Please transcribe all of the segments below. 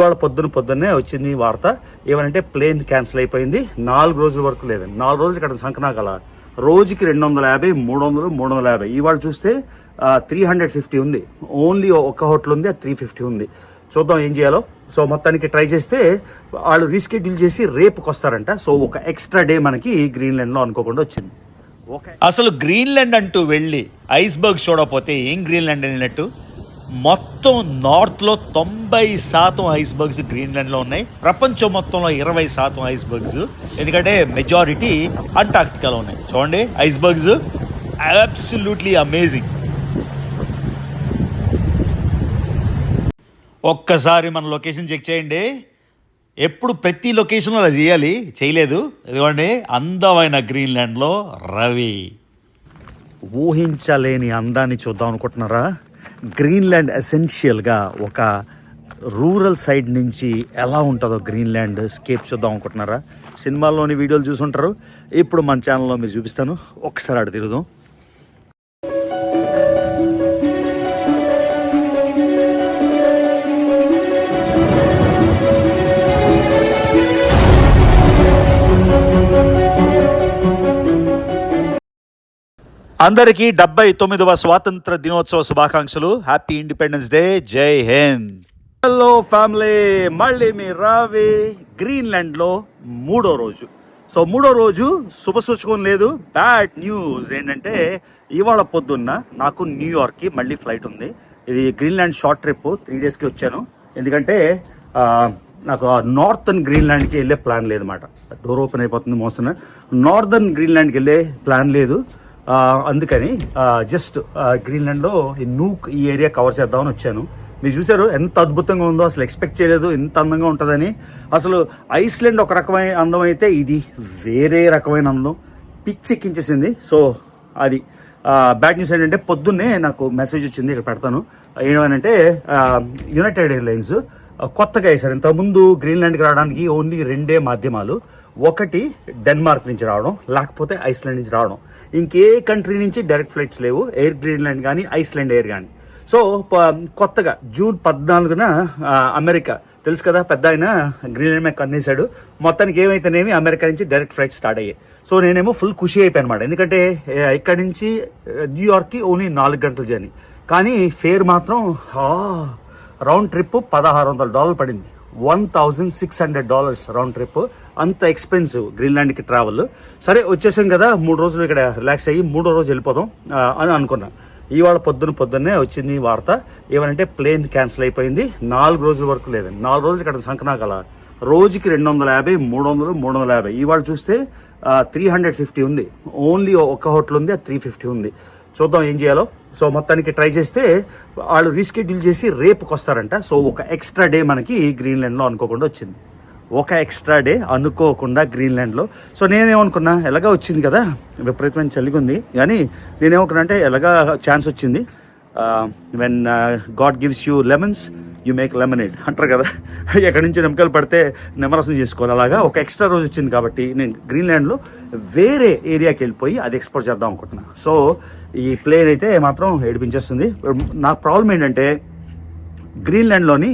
ఇవాళ పొద్దున్నే వచ్చింది వార్త ఏమనంటే ప్లేన్ క్యాన్సిల్ అయిపోయింది. 4 రోజుల వరకు లేదండి. 4 రోజులు ఇక్కడ సంకనాకల రోజుకి 250, 300, 350. ఇవాళ చూస్తే 350 ఉంది. ఓన్లీ ఒక హోటల్ ఉంది, 350 ఉంది. చూద్దాం ఏం చేయాలో. సో మొత్తానికి ట్రై చేస్తే వాళ్ళు రీస్కెడ్యూల్ చేసి రేపుకి వస్తారంట. సో ఒక ఎక్స్ట్రా డే మనకి గ్రీన్లాండ్ లో అనుకోకుండా వచ్చింది. అసలు గ్రీన్లాండ్ అంటూ వెళ్ళి ఐస్బర్గ్ చూడకపోతే ఏం గ్రీన్లాండ్ వెళ్ళినట్టు. మొత్తం నార్త్లో 90% ఐస్బర్గ్స్ గ్రీన్లాండ్లో ఉన్నాయి. ప్రపంచం మొత్తంలో 20% ఐస్బర్గ్స్, ఎందుకంటే మెజారిటీ అంటార్క్టికాలో ఉన్నాయి. చూడండి ఐస్బర్గ్స్ అబ్సల్యూట్లీ అమేజింగ్. ఒక్కసారి మన లొకేషన్ చెక్ చేయండి. ఎప్పుడు ప్రతి లొకేషన్లో అలా చేయాలి, చేయలేదు. ఇదిగోండి అందమైన గ్రీన్లాండ్లో రవి. ఊహించలేని అందాన్ని చూద్దాం అనుకుంటున్నారా? గ్రీన్లాండ్ ఎసెన్షియల్గా ఒక రూరల్ సైడ్ నుంచి ఎలా ఉంటుందో గ్రీన్లాండ్ స్కేప్ చూద్దాం అనుకుంటున్నారా? సినిమాల్లోని వీడియోలు చూసుంటారు. ఇప్పుడు మన ఛానల్లో మీరు చూపిస్తాను. ఒకసారి అటు తిరుగుదాం. అందరికీ 79వ స్వాతంత్ర దినోత్సవ శుభాకాంక్షలు. Happy independence day. జై హింద్. హలో ఫ్యామిలీ, మళ్ళీ మీ రవి. గ్రీన్లాండ్లో 3వ రోజు. సో 3వ రోజు శుభసూచకం లేదు. బ్యాడ్ న్యూస్ ఏంటంటే ఇవాళ పొద్దున్న నాకు న్యూయార్క్కి మళ్ళీ ఫ్లైట్ ఉంది. ఇది గ్రీన్లాండ్ షార్ట్ ట్రిప్, 3 డేస్కి వచ్చాను. ఎందుకంటే నాకు నార్థన్ గ్రీన్లాండ్కి వెళ్ళే ప్లాన్ లేదన్నమాట. డోర్ ఓపెన్ అయిపోతుంది మోసన. నార్థన్ గ్రీన్లాండ్కి వెళ్ళే ప్లాన్ లేదు. అందుకని జస్ట్ గ్రీన్లాండ్లో ఈ ఏరియా కవర్ చేద్దామని వచ్చాను. మీరు చూసారు ఎంత అద్భుతంగా ఉందో. అసలు ఎక్స్పెక్ట్ చేయలేదు ఇంత అందంగా ఉంటుందని. అసలు ఐస్లాండ్ ఒక రకమైన అందం అయితే ఇది వేరే రకమైన అందం, పిచ్చెక్కించేసింది. సో అది బ్యాడ్ న్యూస్ ఏంటంటే పొద్దున్నే నాకు మెసేజ్ వచ్చింది, ఇక్కడ పెడతాను. ఏమనంటే యునైటెడ్ ఎయిర్లైన్స్ కొత్తగా వేశారు. ఇంతకుముందు గ్రీన్లాండ్కి రావడానికి ఓన్లీ 2 మాధ్యమాలు. ఒకటి డెన్మార్క్ నుంచి రావడం, లేకపోతే ఐస్లాండ్ నుంచి రావడం. ఇంకే కంట్రీ నుంచి డైరెక్ట్ ఫ్లైట్స్ లేవు, ఎయిర్ గ్రీన్లాండ్ కానీ ఐస్లాండ్ ఎయిర్ కానీ. సో కొత్తగా జూన్ 14న అమెరికా తెలుసు కదా, పెద్ద ఆయన గ్రీన్లాండ్ మీద కన్నేశాడు. మొత్తానికి ఏమైతేనేమి అమెరికా నుంచి డైరెక్ట్ ఫ్లైట్స్ స్టార్ట్ అయ్యాయి. సో నేనేమో ఫుల్ ఖుషి అయిపోయాను అనమాట. ఎందుకంటే ఇక్కడ నుంచి న్యూయార్క్కి ఓన్లీ 4 గంటల జర్నీ, కానీ ఫేర్ మాత్రం రౌండ్ ట్రిప్ $1,600 పడింది. $1,600 రౌండ్ ట్రిప్. అంత ఎక్స్పెన్సివ్ గ్రీన్లాండ్కి ట్రావెల్. సరే వచ్చేసాం కదా, 3 రోజులు ఇక్కడ రిలాక్స్ అయ్యి 3వ రోజు వెళ్ళిపోదాం అని అనుకున్నా. ఇవాళ పొద్దున్నే వచ్చింది వార్త ఏమనంటే ప్లేన్ క్యాన్సిల్ అయిపోయింది. 4 రోజుల వరకు లేదండి. 4 రోజులు ఇక్కడ సంకనాకల రోజుకి 250, 300, 350. ఇవాళ చూస్తే 350 ఉంది. ఓన్లీ ఒక హోటల్ ఉంది, 350 ఉంది. చూద్దాం ఏం చేయాలో. సో మొత్తానికి ట్రై చేస్తే వాళ్ళు రీస్కెడ్యూల్ చేసి రేపుకి వస్తారంట. సో ఒక ఎక్స్ట్రా డే మనకి గ్రీన్లాండ్లో అనుకోకుండా వచ్చింది. ఒక ఎక్స్ట్రా డే అనుకోకుండా గ్రీన్లాండ్లో. సో నేనేమనుకున్నా, ఎలాగా వచ్చింది కదా, విపరీతమైన చలిగా ఉంది, కానీ నేనేమనుకున్నా అంటే ఎలాగా ఛాన్స్ వచ్చింది. When God gives you lemons you make lemonade అంటారు కదా. ఎక్కడి నుంచి నిమ్మకాయలు పడితే నిమ్మరసం చేసుకోవాలి. అలాగా ఒక ఎక్స్ట్రా రోజు వచ్చింది కాబట్టి నేను గ్రీన్లాండ్లో వేరే ఏరియాకి వెళ్ళిపోయి అది ఎక్స్ప్లోర్ చేద్దాం అనుకుంటున్నా. సో ఈ ప్లేన్ అయితే మాత్రం ఏడిపించేస్తుంది. నా ప్రాబ్లం ఏంటంటే గ్రీన్లాండ్లోని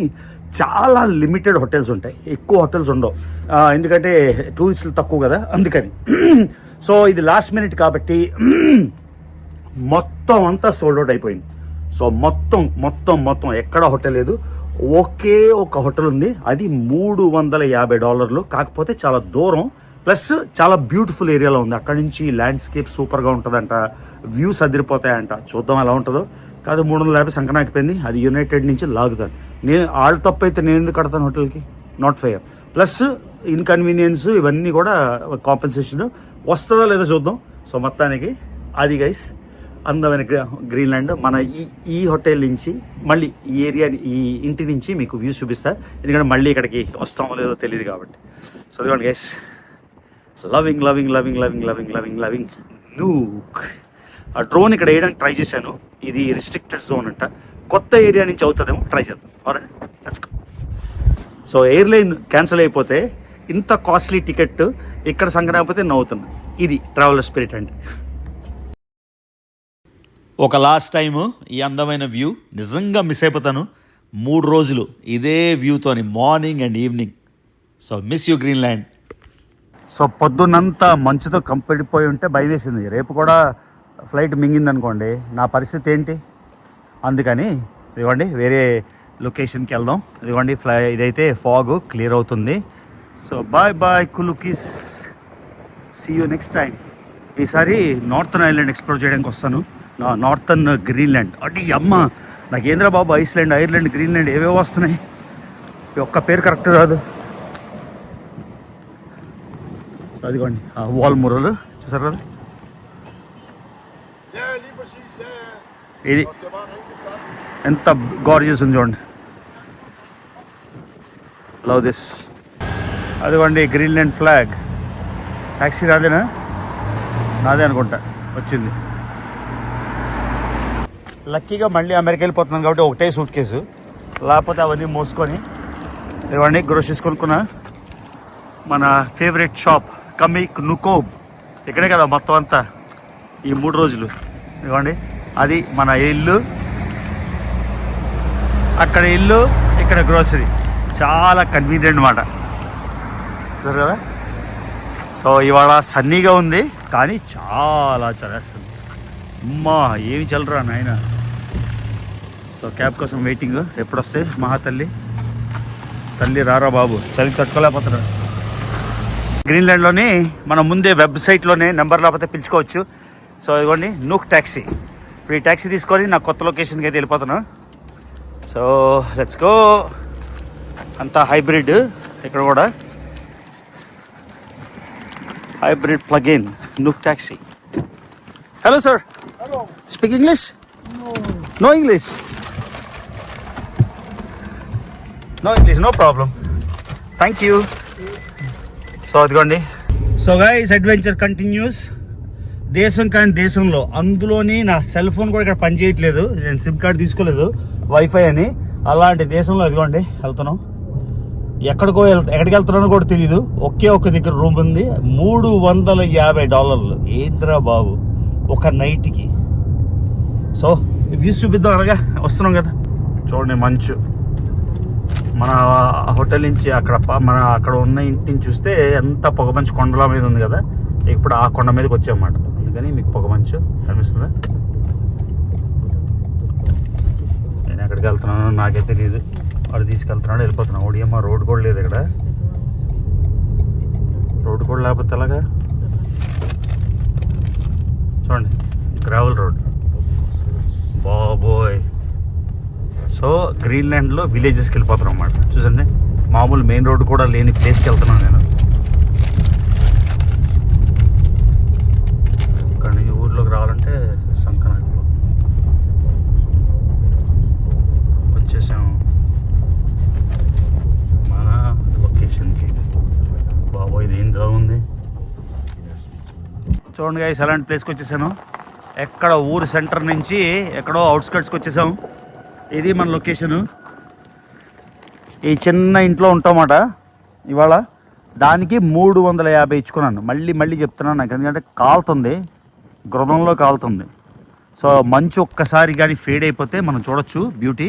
చాలా లిమిటెడ్ హోటల్స్ ఉంటాయి, ఎక్కువ హోటల్స్ ఉండవు. ఎందుకంటే టూరిస్టులు తక్కువ కదా, అందుకని. సో ఇది లాస్ట్ మినిట్ కాబట్టి మొత్తం అంతా సోల్డ్ అవుట్ అయిపోయింది. సో మొత్తం ఎక్కడ హోటల్ లేదు. ఒకే ఒక హోటల్ ఉంది, అది $350. కాకపోతే చాలా దూరం, ప్లస్ చాలా బ్యూటిఫుల్ ఏరియాలో ఉంది. అక్కడి నుంచి ల్యాండ్స్కేప్ సూపర్గా ఉంటుందంట, వ్యూస్ అదిరిపోతాయంట. చూద్దాం ఎలా ఉంటుందో. కాదు 350 సంకనాకిపోయింది. అది యునైటెడ్ నుంచి లాగుతాను నేను. వాళ్ళు తప్పు అయితే నేను ఎందుకు కడతాను హోటల్కి? Not fair. ప్లస్ ఇన్కన్వీనియన్స్ ఇవన్నీ కూడా కాంపెన్సేషన్ వస్తుందా లేదా చూద్దాం. సో మొత్తానికి అది గైస్ అందమైన గ్రీన్లాండ్. మన ఈ హోటల్ నుంచి మళ్ళీ ఈ ఏరియా, ఈ ఇంటి నుంచి మీకు వ్యూస్ చూపిస్తా. ఎందుకంటే మళ్ళీ ఇక్కడికి వస్తామో లేదో తెలియదు కాబట్టి. సో ఇదిగోండి గైస్, లవింగ్ నూక్. ఆ డ్రోన్ ఇక్కడ వేయడానికి ట్రై చేశాను. ఇది రిస్ట్రిక్టెడ్ జోన్ అంట. కొత్త ఏరియా నుంచి అవుతుందేమో, ట్రై చేద్దాం. Let's go. So airline cancel అయిపోతే ఇంత కాస్ట్లీ టికెట్ ఇక్కడ సంగరాకపోతే నవ్వుతున్నా. ఇది ట్రావెలర్ స్పిరిట్ అంటే. ఒక లాస్ట్ టైము ఈ అందమైన వ్యూ నిజంగా మిస్ అయిపోతాను. 3 రోజులు ఇదే వ్యూతోని morning and evening. So miss you Greenland. So పొద్దున్నంతా మంచుతో కంపెడిపోయి ఉంటే భయం వేసింది, రేపు కూడా ఫ్లైట్ మింగిందనుకోండి నా పరిస్థితి ఏంటి. అందుకని ఇదిగోండి వేరే లొకేషన్కి వెళ్దాం. ఇదిగోండి ఇదైతే ఫాగ్ క్లియర్ అవుతుంది. సో బాయ్ బాయ్ కులుకిస్, సీ యూ నెక్స్ట్ టైం. ఈసారి నార్థన్ ఐలాండ్ ఎక్స్ప్లోర్ చేయడానికి వస్తాను, నార్థన్ గ్రీన్లాండ్. అంటే అమ్మ నాకేంద్ర బాబు ఐస్లాండ్, ఐర్లాండ్, గ్రీన్లాండ్ ఏవేవో వస్తున్నాయి, ఒక్క పేరు కరెక్ట్ రాదు. సో అదిగోండి ఆ వాల్ మురలు చూసారు కదా, ఇది ఎంత గార్జియస్ ఉంది చూడండి. Love this. అదిగోండి గ్రీన్లాండ్ ఫ్లాగ్. ట్యాక్సీ రాదేనా? నాదే అనుకుంటా వచ్చింది. లక్కీగా మళ్ళీ అమెరికా వెళ్ళిపోతున్నాను కాబట్టి ఒకటే సూట్ కేసు, లేకపోతే అవన్నీ మోసుకొని ఇవన్నీ గ్రోసరీస్ కొనుక్కున్నా. మన ఫేవరెట్ షాప్ కమిక్ నుకోబ్ ఇక్కడే కదా మొత్తం అంతా ఈ 3 రోజులు. ఇవ్వండి అది మన ఇల్లు, అక్కడ ఇల్లు, ఇక్కడ గ్రోసరీ. చాలా కన్వీనియంట్ అన్నమాట, సరే కదా. సో ఇవాళ సన్నీగా ఉంది కానీ చాలా చలేస్తుంది. అమ్మా ఏమి చల్లరా నాయన. సో క్యాబ్ కోసం వెయిటింగ్, ఎప్పుడు వస్తే మహాతల్లి తల్లి రారా బాబు, చలికి తట్టుకోలేకపోతున్నారు. గ్రీన్లాండ్లోని మనం ముందే వెబ్సైట్లోనే నెంబర్ లేకపోతే పిలుచుకోవచ్చు. సో ఇదిగోండి నూక్ ట్యాక్సీ. ఇప్పుడు ఈ ట్యాక్సీ తీసుకొని నా కొత్త లొకేషన్కి అయితే వెళ్ళిపోతున్నా. So let's go. అంతా హైబ్రిడ్, ఇక్కడ కూడా hybrid plug-in Nook taxi. Hello sir. Hello. Speak English? No. No English. No English, no problem. Thank you. So అదిగోండి. So guys adventure continuous. దేశం కానీ దేశంలో, అందులోని నా సెల్ ఫోన్ కూడా ఇక్కడ పనిచేయట్లేదు, నేను సిమ్ కార్డ్ తీసుకోలేదు వైఫై అని. అలాంటి దేశంలో అదిగోండి వెళ్తున్నాం. ఎక్కడికి వెళ్తున్నానో కూడా తెలియదు. ఒకే ఒక్క దగ్గర రూమ్ ఉంది, $350. ఏంద్రా బాబు ఒక నైట్కి. సో వ్యూస్ చూపిద్దాం అనగా వస్తున్నాం కదా. చూడండి మంచు, మన హోటల్ నుంచి అక్కడ ఉన్న ఇంటి నుంచి చూస్తే ఎంత పొగమంచు కొండల మీద ఉంది కదా. ఇప్పుడు ఆ కొండ మీదకి వచ్చామన్నమాట, అందుకని మీకు పొగమంచు కనిపిస్తుందా. నేను ఎక్కడికి వెళ్తున్నానో నాకే తెలియదు, వాడు తీసుకెళ్తున్నాడు, వెళ్ళిపోతున్నాడు. ఓడియమ్మ రోడ్ కూడా లేదు ఇక్కడ, రోడ్ కూడా లేకపోతే ఎలాగా. చూడండి గ్రావెల్ రోడ్ బాబోయ్. సో గ్రీన్లాండ్లో విలేజెస్కి వెళ్ళిపోతున్నాం అన్నమాట. చూసండి మామూలు మెయిన్ రోడ్ కూడా లేని ప్లేస్కి వెళ్తున్నాను నేను. ఇక్కడ నుంచి ఊర్లోకి రావాలంటే సంకనాకు వచ్చేసాము మన లొకేషన్కి. బాబోయ్ ఇది ఏంద్రా ఉంది. చూడండి గైస్ అలాంటి ప్లేస్కి వచ్చేసాను. ఎక్కడ ఊరు సెంటర్ నుంచి ఎక్కడో అవుట్స్కట్స్కి వచ్చేసాము. ఇది మన లొకేషను. ఈ చిన్న ఇంట్లో ఉంటామన్నమాట ఇవాళ. దానికి 350 ఇచ్చుకున్నాను. మళ్ళీ చెప్తున్నాను నాకు, ఎందుకంటే కాలుతుంది, గృదంలో కాలుతుంది. సో మంచు ఒక్కసారి కానీ ఫేడ్ అయిపోతే మనం చూడొచ్చు బ్యూటీ.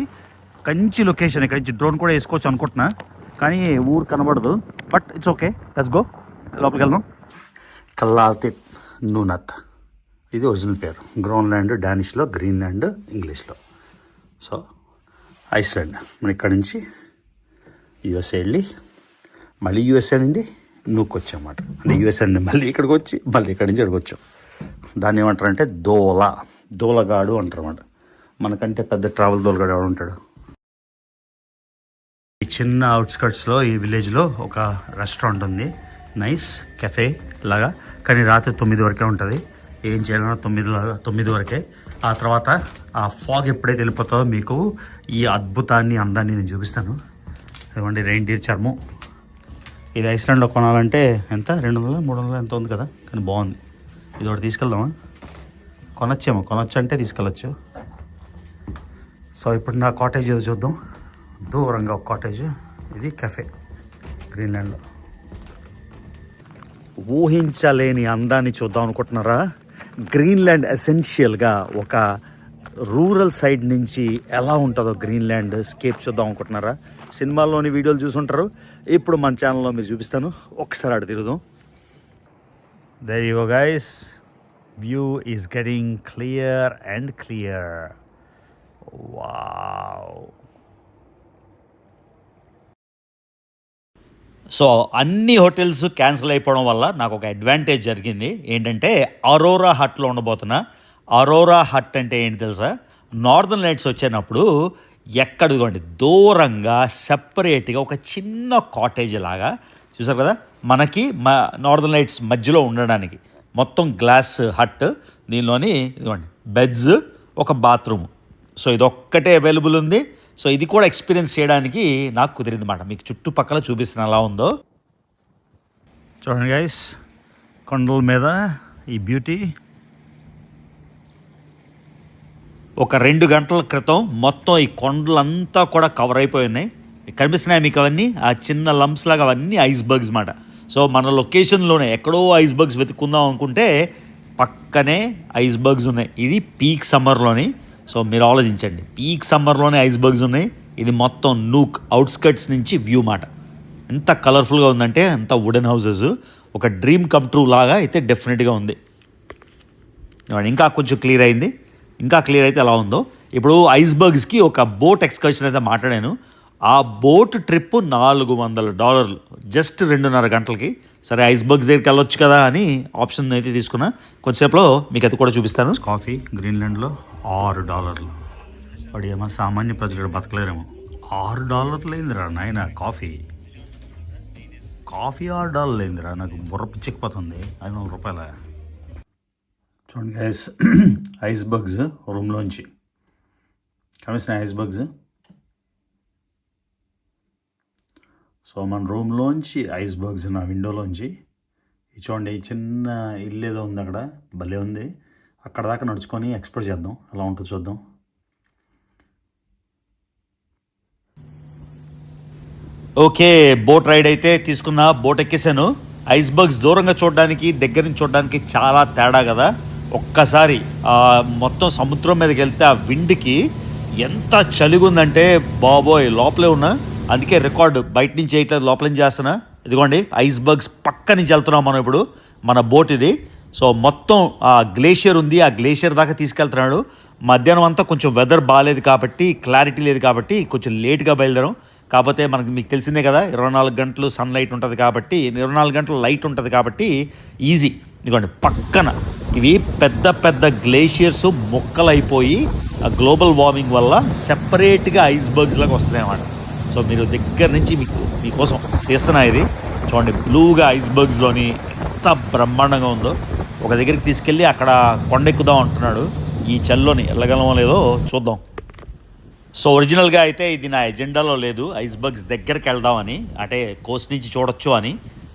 మంచి లొకేషన్, ఇక్కడ నుంచి డ్రోన్ కూడా వేసుకోవచ్చు అనుకుంటున్నా, కానీ ఊరు కనబడదు. But it's okay, let's go. లోపలికి వెళ్దాం. కల్లాల్తిత్ నూనత్ ఇది ఒరిజినల్ పేరు. గ్రోన్లాండ్ డానిష్లో, గ్రీన్లాండ్ ఇంగ్లీష్లో. So Iceland. మనం ఇక్కడ నుంచి యూఎస్ఏ వెళ్ళి మళ్ళీ యూఎస్ఏ నుండి నూక్ వచ్చామన్నమాట. అంటే యూఎస్ఏ నుండి మళ్ళీ ఇక్కడికి వచ్చి మళ్ళీ ఇక్కడి నుంచి ఇక్కడికి వచ్చాం. దాన్ని ఏమంటారంటే దోలగాడు అంటారు అన్నమాట. మనకంటే పెద్ద ట్రావెల్ దోలగాడు ఎవడు ఉంటాడు. ఈ చిన్న అవుట్స్కట్స్లో ఈ విలేజ్లో ఒక రెస్టారెంట్ ఉంది, నైస్ కెఫే లాగా. కానీ రాత్రి 9 వరకే ఉంటుంది. ఏం చేయాలన్నా 9 వరకే. ఆ తర్వాత ఆ ఫాగ్ ఎప్పుడైతే వెళ్ళిపోతుందో మీకు ఈ అద్భుతాన్ని, అందాన్ని నేను చూపిస్తాను. ఇవ్వండి రెయిన్డీర్ చర్మం. ఇది ఐస్లాండ్లో కొనాలంటే ఎంత, 200 300 ఎంత ఉంది కదా, కానీ బాగుంది. ఇది ఒకటి తీసుకెళ్దామా? కొనొచ్చు అంటే తీసుకెళ్ళచ్చు. సో ఇప్పుడు నా కాటేజ్ ఏదో చూద్దాం. దూరంగా ఒక కాటేజ్. ఇది కెఫే గ్రీన్లాండ్లో. ఊహించలేని అందాన్ని చూద్దాం అనుకుంటున్నారా? గ్రీన్లాండ్ ఎసెన్షియల్గా ఒక రూరల్ సైడ్ నుంచి ఎలా ఉంటుందో గ్రీన్లాండ్ స్కేప్ చూద్దాం అనుకుంటున్నారా? సినిమాల్లోని వీడియోలు చూసుంటారు, ఇప్పుడు మన ఛానల్లో మీరు చూపిస్తాను. ఒక్కసారి ఆడ తిరుగుదాం. There you go guys, view is getting clear and clear. Wow. So అన్ని హోటల్స్ క్యాన్సిల్ అయిపోవడం వల్ల నాకు ఒక అడ్వాంటేజ్ జరిగింది. ఏంటంటే అరోరా హట్లో ఉండబోతున్నా. అరోరా హట్ అంటే ఏంటి తెలుసా? నార్దర్న్ లైట్స్ వచ్చినప్పుడు ఎక్కడికోండి దూరంగా సెపరేట్గా ఒక చిన్న కాటేజ్ లాగా చూసారు కదా, మనకి నార్దర్న్ లైట్స్ మధ్యలో ఉండడానికి మొత్తం గ్లాస్ హట్. దీనిలోని ఇదిగోండి బెడ్స్, ఒక బాత్రూమ్. సో ఇదొక్కటే అవైలబుల్ ఉంది. సో ఇది కూడా ఎక్స్పీరియన్స్ చేయడానికి నాకు కుదిరింది అన్నమాట. మీకు చుట్టుపక్కల చూపిస్తున్న ఎలా ఉందో చూడండి గైస్, కొండల మీద ఈ బ్యూటీ. ఒక 2 గంటల క్రితం మొత్తం ఈ కొండలంతా కూడా కవర్ అయిపోయి ఉన్నాయి. కనిపిస్తున్నాయి మీకు అవన్నీ, ఆ చిన్న లంప్స్ లాగా అవన్నీ ఐస్ బర్గ్స్ మాట. సో మన లొకేషన్లోనే ఎక్కడో ఐస్ బర్గ్స్ వెతుక్కుందాం అనుకుంటే పక్కనే ఐస్ బర్గ్స్ ఉన్నాయి. ఇది పీక్ సమ్మర్లోని. సో మీరు ఆలోచించండి, పీక్ సమ్మర్లోనే ఐస్ బర్గ్స్ ఉన్నాయి. ఇది మొత్తం నూక్ అవుట్స్కట్స్ నుంచి వ్యూ మాట. ఎంత కలర్ఫుల్గా ఉందంటే అంత వుడెన్ హౌసెస్, ఒక డ్రీమ్ కమ్ ట్రూ లాగా అయితే డెఫినెట్గా ఉంది. ఇంకా కొంచెం క్లియర్ అయింది. ఇంకా క్లియర్ అయితే ఎలా ఉందో. ఇప్పుడు ఐస్బర్గ్స్కి ఒక బోట్ ఎక్స్కర్షన్ అయితే మాట్లాడాను. ఆ బోట్ ట్రిప్ $400 జస్ట్ 2.5 గంటలకి. సరే ఐస్బర్గ్స్ దగ్గరికి వెళ్ళొచ్చు కదా అని ఆప్షన్ అయితే తీసుకున్నా. కొంచెంసేపులో మీకు అది కూడా చూపిస్తాను. కాఫీ గ్రీన్లాండ్లో $6. వాడు ఏమో సామాన్య ప్రజలు బతకలేరేమో. $6 అయిందిరా నాయన కాఫీ. $6 అయిందిరా, నాకు బుర్ర పిచ్చెక్కిపోతుంది. $500. చూడండి గైస్, ఐస్ బగ్స్ రూమ్లోంచి కనిపిస్తున్నాయి ఐస్ బగ్స్. సో మన రూమ్లోంచి ఐస్ బగ్స్ నా విండోలోంచి. ఇది చూడండి, చిన్న ఇల్లు ఏదో ఉంది అక్కడ, భలే ఉంది. అక్కడ దాకా నడుచుకొని ఎక్స్ప్లోర్ చేద్దాం, ఎలా ఉంటుందో చూద్దాం. ఓకే, బోట్ రైడ్ అయితే తీసుకున్నా, బోట్ ఎక్కేసాను. ఐస్ బర్గ్స్ దూరంగా చూడడానికి దగ్గర నుంచి చూడడానికి చాలా తేడా కదా. ఒక్కసారి మొత్తం సముద్రం మీదకి వెళ్తే ఆ విండ్కి ఎంత చలిగుందంటే బాబోయ్, లోపలే ఉన్నా. అందుకే రికార్డు బయట నుంచి వేయట్లేదు, లోపల నుంచి చేస్తున్నా. ఇదిగోండి ఐస్ బర్గ్స్ పక్క నుంచి వెళ్తున్నాం మనం ఇప్పుడు. మన బోట్ ఇది. సో మొత్తం ఆ గ్లేషియర్ ఉంది, ఆ గ్లేషియర్ దాకా తీసుకెళ్తున్నాడు. మధ్యాహ్నం అంతా కొంచెం వెదర్ బాగాలేదు కాబట్టి, క్లారిటీ లేదు కాబట్టి కొంచెం లేట్గా బయలుదేరాం. కాకపోతే మీకు తెలిసిందే కదా, 24 గంటలు సన్లైట్ ఉంటుంది కాబట్టి, 24 గంటలు లైట్ ఉంటుంది కాబట్టి ఈజీ. ఇదిగోండి పక్కన ఇవి పెద్ద పెద్ద గ్లేషియర్స్ మొక్కలైపోయి ఆ గ్లోబల్ వార్మింగ్ వల్ల సెపరేట్గా ఐస్ బర్గ్స్ లాగా వస్తున్నాయి అన్నమాట. సో మీరు దగ్గర నుంచి మీకోసం తీస్తున్నా. ఇది చూడండి, బ్లూగా ఐస్ బర్గ్స్లోని ఎంత బ్రహ్మాండంగా ఉందో. ఒక దగ్గరికి తీసుకెళ్ళి అక్కడ కొండెక్కుదాం అంటున్నాడు. ఈ చల్లోని వెళ్ళగలమో లేదో చూద్దాం. సో ఒరిజినల్గా అయితే ఇది నా ఎజెండాలో లేదు, ఐస్ బర్గ్స్ దగ్గరికి వెళ్దామని, అంటే కోస్ట్ నుంచి చూడొచ్చు అని.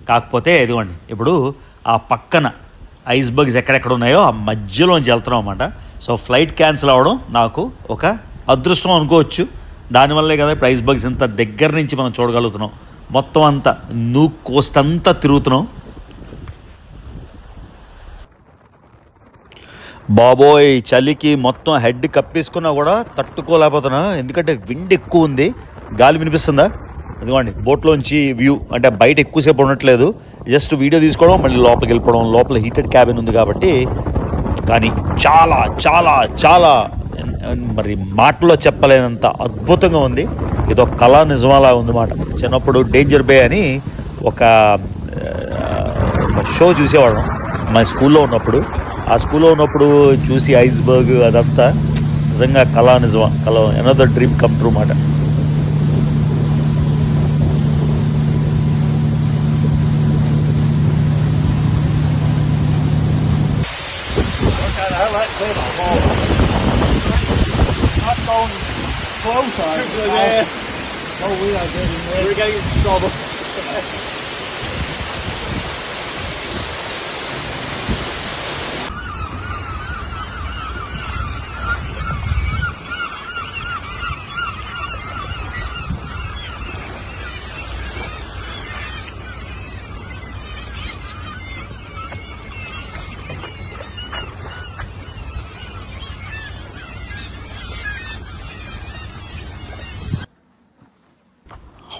కాకపోతే ఇదిగోండి ఇప్పుడు ఆ పక్కన ఐస్ బర్గ్స్ ఎక్కడెక్కడ ఉన్నాయో ఆ మధ్యలోంచి వెళ్తున్నాం అన్నమాట. సో ఫ్లైట్ క్యాన్సిల్ అవ్వడం నాకు ఒక అదృష్టం అనుకోవచ్చు. దానివల్లే కదా ఇప్పుడు ఐస్ బర్గ్స్ ఇంత దగ్గర నుంచి మనం చూడగలుగుతున్నాం. మొత్తం అంతా నూక్ కోస్ట్ అంతా తిరుగుతున్నాం. బాబోయ్, చలికి మొత్తం హెడ్ కప్పేసుకున్నా కూడా తట్టుకోలేకపోతున్నా, ఎందుకంటే విండ్ ఎక్కువ ఉంది. గాలి వినిపిస్తుందా? ఇదిగోండి బోట్లోంచి వ్యూ. అంటే బయట ఎక్కువసేపు ఉండట్లేదు, జస్ట్ వీడియో తీసుకోవడం, మళ్ళీ లోపలికి వెళ్ళిపోవడం. లోపల హీటెడ్ క్యాబిన్ ఉంది కాబట్టి. కానీ చాలా చాలా చాలా మరి మాటల్లో చెప్పలేనంత అద్భుతంగా ఉంది. ఇదో కళా నిజమాలా ఉందన్నమాట. చిన్నప్పుడు డేంజర్ బే అని ఒక షో చూసేవాళ్ళం మా స్కూల్లో ఉన్నప్పుడు. ఆ స్కూల్లో ఉన్నప్పుడు చూసి ఐస్బర్గ్ అదంతా నిజంగా కళా నిజమా, ఎనదర్ డ్రీమ్ కమ్ ట్రూ మాట.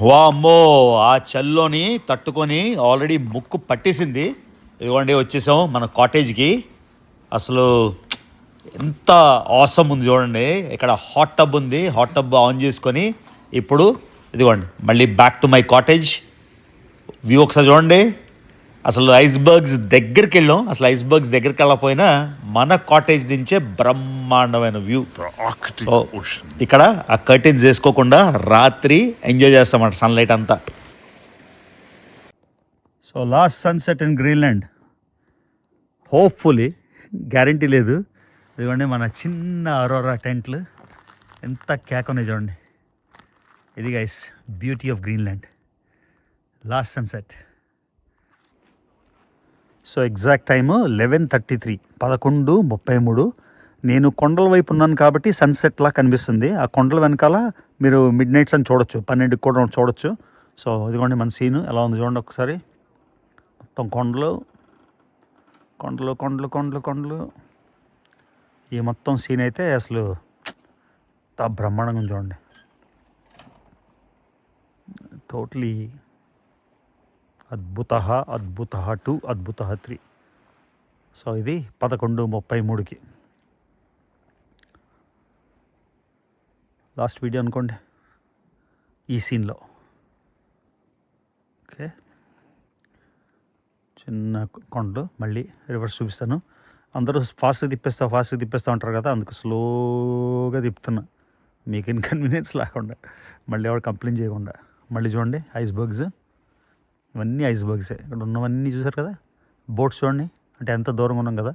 వామ్మో, ఆ చల్లోని తట్టుకొని ఆల్రెడీ ముక్కు పట్టేసింది. ఇదిగోండి వచ్చేసాం మన కాటేజ్కి. అసలు ఎంత ఆసమ్ ఉంది చూడండి. ఇక్కడ హాట్ టబ్ ఉంది. హాట్ టబ్ ఆన్ చేసుకొని ఇప్పుడు ఇదిగోండి మళ్ళీ back to my cottage. View ఒకసారి చూడండి. అసలు ఐస్బర్గ్స్ దగ్గరికి వెళ్ళాం. అసలు ఐస్బర్గ్స్ దగ్గరికి వెళ్ళకపోయినా మన కాటేజ్ నుంచే బ్రహ్మాండమైన వ్యూ. సో ఇక్కడ ఆ కర్టెన్స్ వేసుకోకుండా రాత్రి ఎంజాయ్ చేస్తామంట సన్లైట్ అంతా. So last sunset in Greenland, hopefully, guarantee లేదు. ఇదిగోండి మన చిన్న అరోరా టెంట్లు ఎంత కేక్ ఉన్నాయి చూడండి. ఇది guys beauty of Greenland, last sunset. So exact time 11:33, 11:33. నేను కొండల వైపు ఉన్నాను కాబట్టి సన్సెట్లా కనిపిస్తుంది. ఆ కొండల వెనకాల మీరు మిడ్ నైట్స్ అని చూడొచ్చు, 12కి కూడా చూడొచ్చు. సో ఇదిగోండి మన సీను ఎలా ఉంది చూడండి ఒకసారి. మొత్తం కొండలు కొండలు కొండలు కొండలు కొండలు. ఈ మొత్తం సీన్ అయితే అసలు బ్రహ్మాండంగా ఉంది చూడండి. టోటలీ అద్భుత అద్భుత 2, అద్భుత 3. సో ఇది 11:33కి లాస్ట్ వీడియో అనుకోండి ఈ సీన్లో. ఓకే, చిన్న కొండలు. మళ్ళీ రివర్స్ చూపిస్తాను. అందరూ ఫాస్ట్గా తిప్పేస్తా ఉంటారు కదా, అందుకు స్లోగా తిప్పుతున్నా మీకు ఇన్కన్వీనియన్స్ లేకుండా, మళ్ళీ ఎవరు కంప్లైంట్ చేయకుండా. మళ్ళీ చూడండి ఐస్బర్గ్స్, ఇవన్నీ ఐస్బర్గ్సే. ఇక్కడ ఉన్నవన్నీ చూసారు కదా. బోట్స్ చూడండి, అంటే ఎంత దూరంగా ఉన్నాం కదా.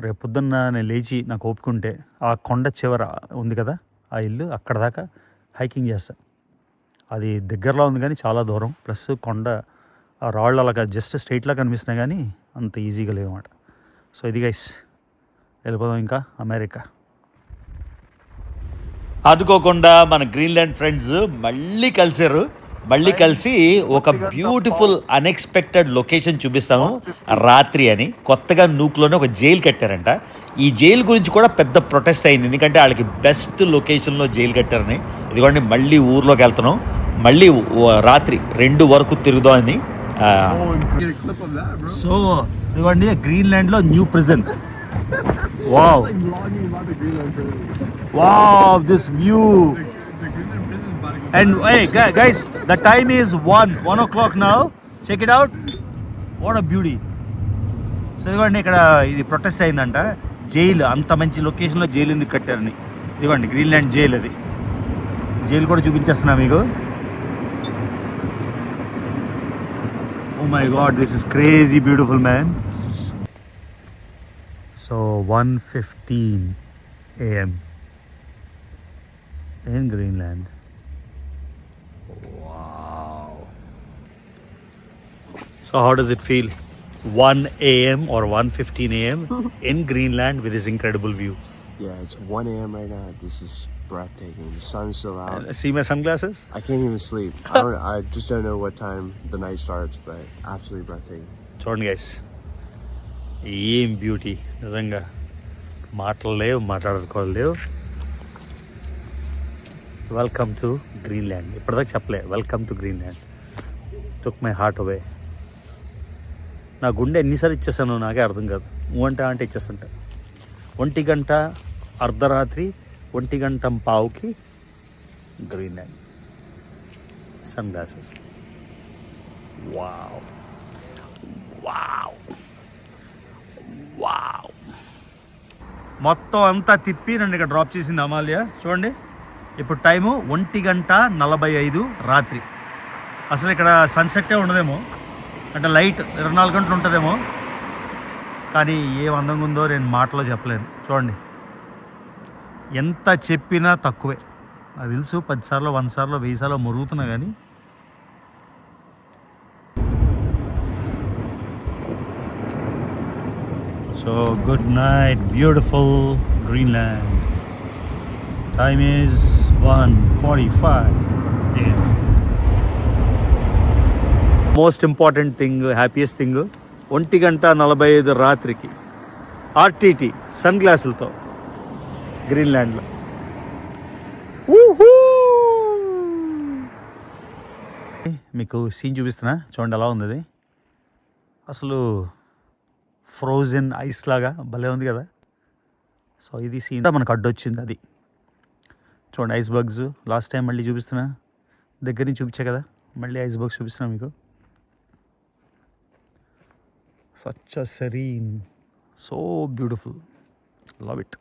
రేపు పొద్దున్న నేను లేచి నాకు ఓపుకుంటే ఆ కొండ చివర ఉంది కదా ఆ ఇల్లు, అక్కడ దాకా హైకింగ్ చేస్తా. అది దగ్గరలో ఉంది కానీ చాలా దూరం. ప్లస్ కొండ ఆ రాళ్ళు అలాగా జస్ట్ స్ట్రైట్లా కనిపిస్తున్నాయి కానీ అంత ఈజీగా లేవన్నమాట. సో ఇది గైస్, వెళ్ళిపోదాం ఇంకా అమెరికా. అనుకోకుండా మన గ్రీన్లాండ్ ఫ్రెండ్స్ మళ్ళీ కలిసారు. మళ్ళీ కలిసి ఒక బ్యూటిఫుల్ అన్ఎక్స్పెక్టెడ్ లొకేషన్ చూపిస్తాను రాత్రి అని. కొత్తగా నూక్లోనే ఒక జైలు కట్టారంట. ఈ జైలు గురించి కూడా పెద్ద ప్రొటెస్ట్ అయింది, ఎందుకంటే వాళ్ళకి బెస్ట్ లొకేషన్లో జైలు కట్టారని. ఇదిగోండి మళ్ళీ ఊర్లోకి వెళ్తున్నాం. మళ్ళీ రాత్రి 2 వరకు తిరుగుదామని. సో ఇదిగోండి గ్రీన్లాండ్లో new prison. Wow wow, this view. And hey guys, the time is 1 o'clock now. Check it out. What a beauty. So ఇదిగోండి ఇక్కడ ఇది ప్రొటెస్ట్ అయిందంట. జైలు, అంత మంచి లొకేషన్లో జైలు ఎందుకు కట్టారని. ఇదిగోండి గ్రీన్లాండ్ జైలు. అది జైలు కూడా చూపించేస్తున్నా మీకు. Oh my god, this is crazy beautiful, man. So 1:15 a.m. in Greenland. Wow. So how does it feel? 1 a.m. or 1:15 a.m. in Greenland with this incredible view. Yeah, it's 1 a.m. right now. This is breathtaking. The sun's still out. See my sunglasses? I can't even sleep. I just don't know what time the night starts, but absolutely breathtaking. చూడండి guys, ఏం beauty. నిజంగా మాటలు లేవు, మాట్లాడుకోలేవు. Welcome to Greenland. ఇప్పటిదాకా చెప్పలే welcome to Greenland. Took my heart away. నా గుండె ఎన్నిసార్లు ఇచ్చేసాను నాకే అర్థం కాదు. అంటే ఇచ్చేస్తుంటా. 1 గంట అర్ధరాత్రి 1 గంట పావుకి Greenland. Sunglasses. Wow wow wow. మొత్తం అంతా తిప్పి నన్ను ఇక్కడ డ్రాప్ చేసింది అమాల్య. చూడండి ఇప్పుడు టైము 1:45 రాత్రి. అసలు ఇక్కడ సన్సెట్టే ఉండదేమో, అంటే లైట్ 24 గంటలు ఉంటుందేమో, కానీ ఏం అందంగా ఉందో నేను మాటలో చెప్పలేను. చూడండి ఎంత చెప్పినా తక్కువే. నాకు తెలుసు 10 సార్లు 100 సార్లు 1000 సార్లు మురుగుతున్నా కానీ so good night beautiful Greenland. Time is 1:45 a.m. Most important thing, happiest thing, 1:45 రాత్రికి ఆర్టీటీ సన్ గ్లాసులతో గ్రీన్లాండ్లో. మీకు సీన్ చూపిస్తున్నా, చూడండి ఎలా ఉంది అది. అసలు ఫ్రోజన్ ఐస్ లాగా భలే ఉంది కదా. సో ఇది సీన్ మనకు అడ్డొచ్చింది అది. చూడండి ఐస్ బగ్స్. లాస్ట్ టైం మళ్ళీ చూపిస్తున్నా, దగ్గర నుంచి చూపించా కదా, మళ్ళీ ఐస్ బగ్స్ చూపిస్తున్నా మీకు. Such a serene, so beautiful, love it.